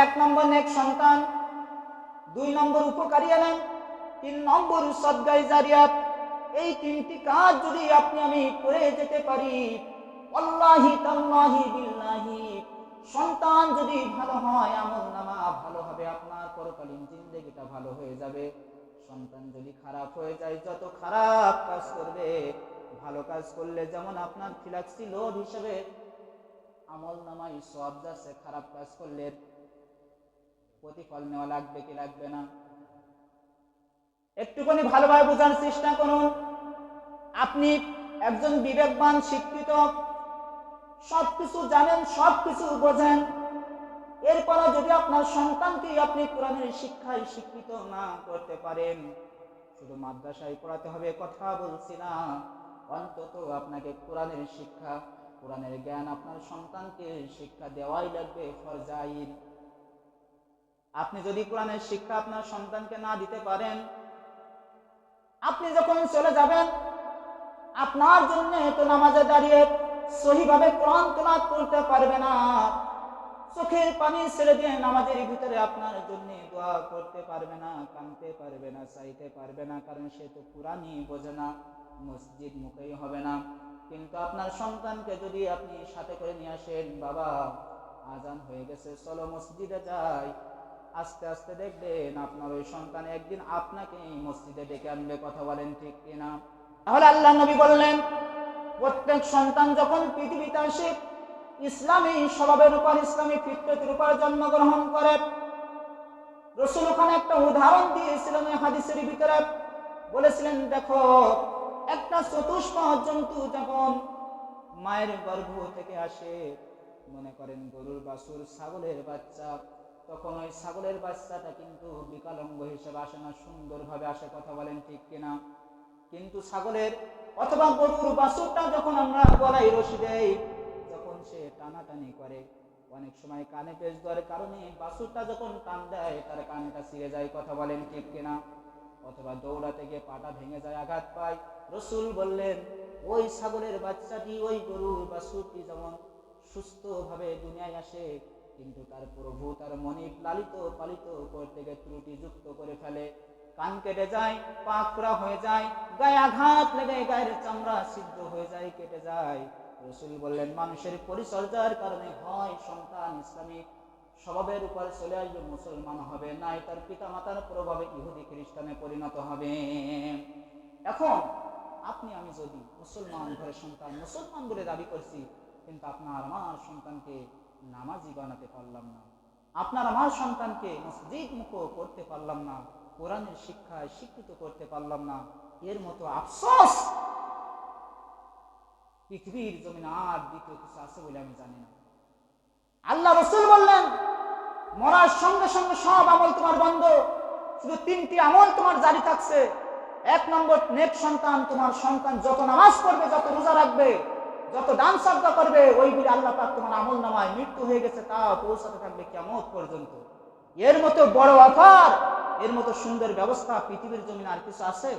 এক নম্বর নেক সন্তান, 2 নম্বর উপকারী আলেম, 3 নম্বর সদকায়ে জারিয়াত। এই 3টি কাজ যদি আপনি আমি করে যেতে পারি, ওয়াল্লাহি তাল্লাহি বিল্লাহি, সন্তান যদি ভালো হয় আমলনামা ভালো হবে, আপনার পরকালীন জিন্দেগিটা ভালো হয়ে যাবে। সন্তান যদি খারাপ হয়ে যায়, যত খারাপ কাজ করবে, ভালো কাজ করলে যেমন আপনার ফিলাক্সি লোড হিসেবে আমলনামায় সওয়াব যাচ্ছে, খারাপ কাজ করলে প্রতিফল নেওয়া লাগবে কি লাগবে না? একটুখানি ভালোভাবে বোঝার চেষ্টা করুন। আপনি একজন বিবেকবান, শিক্ষিত, সবকিছু জানেন, সবকিছু বোঝেন, এরপরে যদি আপনার সন্তানকে আপনি কোরআনের শিক্ষায় শিক্ষিত না করতে পারেন, শুধু মাদ্রাসায় পড়াতে হবে কথা বলছি না, অন্তত আপনাকে কোরআনের শিক্ষা, কোরআনের জ্ঞান আপনার সন্তানকে শিক্ষা দেওয়াই লাগবে, ফরজ আইন। আপনি যদি কোরআনের শিক্ষা আপনার সন্তানকে না দিতে পারেন, আপনি যখন চলে যাবেন, আপনার জন্য তো নামাজে দাঁড়িয়ে সহিভাবে কোরআন তেলাওয়াত করতে পারবে না, চোখের পানি ছেড়ে দিয়ে নামাজের ভিতরে আপনার জন্য দোয়া করতে পারবে না, কাঁদতে পারবে না, চাইতে পারবে না, কারণ সে তো কোরআনই বোঝে না, মসজিদ মুখেই হবে না। কিন্তু আপনার সন্তানকে যদি আপনি সাথে করে নিয়ে আসেন, বাবা আজান হয়ে গেছে, চলো মসজিদে যাই, আস্তে আস্তে দেখবেন আপনার ওই সন্তান একদিন আপনাকে মসজিদে ডেকে আনবে, কথা বলেন ঠিক কিনা? তাহলে আল্লাহ নবী বললেন, প্রত্যেক সন্তান যখন পৃথিবীতে আসে ইসলামী স্বভাবের উপর, ইসলামী ফিতরতের উপর জন্মগ্রহণ করে। রাসূল ওখানে একটা উদাহরণ দিয়েছিলেন এই হাদিসের ভিতরে, বলেছিলেন, দেখো একটা চতুষ্পদ জন্তু যখন মায়ের গর্ভ থেকে আসে, মনে করেন গরুর বাছুর, ছাগলের বাচ্চা, তখন ওই ছাগলের বাচ্চাটা কিন্তু বিকলাঙ্গ হিসেবে আসে না, সুন্দরভাবে আসে, কথা বলেন ঠিক কিনা? কিন্তু ছাগলের অথবা গরুর বাছুরটা যখন আমরা গলায় রশি দেই, যখন সে টানাটানি করে, অনেক সময় কানে পেঁচ দেওয়ার কারণে বাছুরটা যখন টান দেয় তার কানটা ছিঁড়ে যায়, কথা বলেন ঠিক কিনা? অথবা দৌড়াতে গিয়ে পাটা ভেঙে যায়, আঘাত পায়। রাসূল বললেন, ওই ছাগলের বাচ্চাটি, ওই গরুর বাছুরটি যেমন সুস্থভাবে দুনিয়ায় আসে, কিন্তু তার প্রভু তার মনিব লালিত পালিত করতে গিয়ে ত্রুটিযুক্ত করে ফেলে, কান কেটে যায়, পা খোঁড়া হয়ে যায়, গায়ে আঘাত লেগে গায়ের চামড়া ছিদ্র হয়ে যায়, কেটে যায়। রাসূল বললেন, মানুষের পরিচর্যার কারণে হয় সন্তান ইসলামিক স্বভাবের উপরে চলে আসবে, মুসলমান হবে, নাই তার পিতা মাতার প্রভাবে ইহুদি খ্রিস্টানে পরিণত হবে। এখন আপনি আমি যদি মুসলমান ঘরের সন্তান, মুসলমান বলে দাবি করছি, কিন্তু আপনার আমার সন্তানকে নামাজি বানাতে পারলাম না, আপনার আমার সন্তানকে মসজিদ মুখ করতে পারলাম না, কোরআনের শিক্ষায় শিক্ষিত করতে পারলাম না, এর মতো আফসোস পৃথিবীর জমিনে আর দ্বিতীয় কিছু আছে বলে আমি জানি না। আল্লাহ রাসূল বললেন, মরার সঙ্গে সঙ্গে সব আমল তোমার বন্ধ, শুধু 3টি আমল তোমার জারি থাকছে। 1 নম্বর নেক সন্তান, তোমার সন্তান যত নামাজ পড়বে, যত রোজা রাখবে, যত দান সাদকা করবে, ওইগুলি আল্লাহ পাক তোমার আমল নামায় মৃত্যু হয়ে গেছে তা পৌঁছাতে থাকবে কিয়ামত পর্যন্ত। এর মতো বড় অফার, এর মতো সুন্দর ব্যবস্থা পৃথিবীর জমিনে আর কিছু আছে?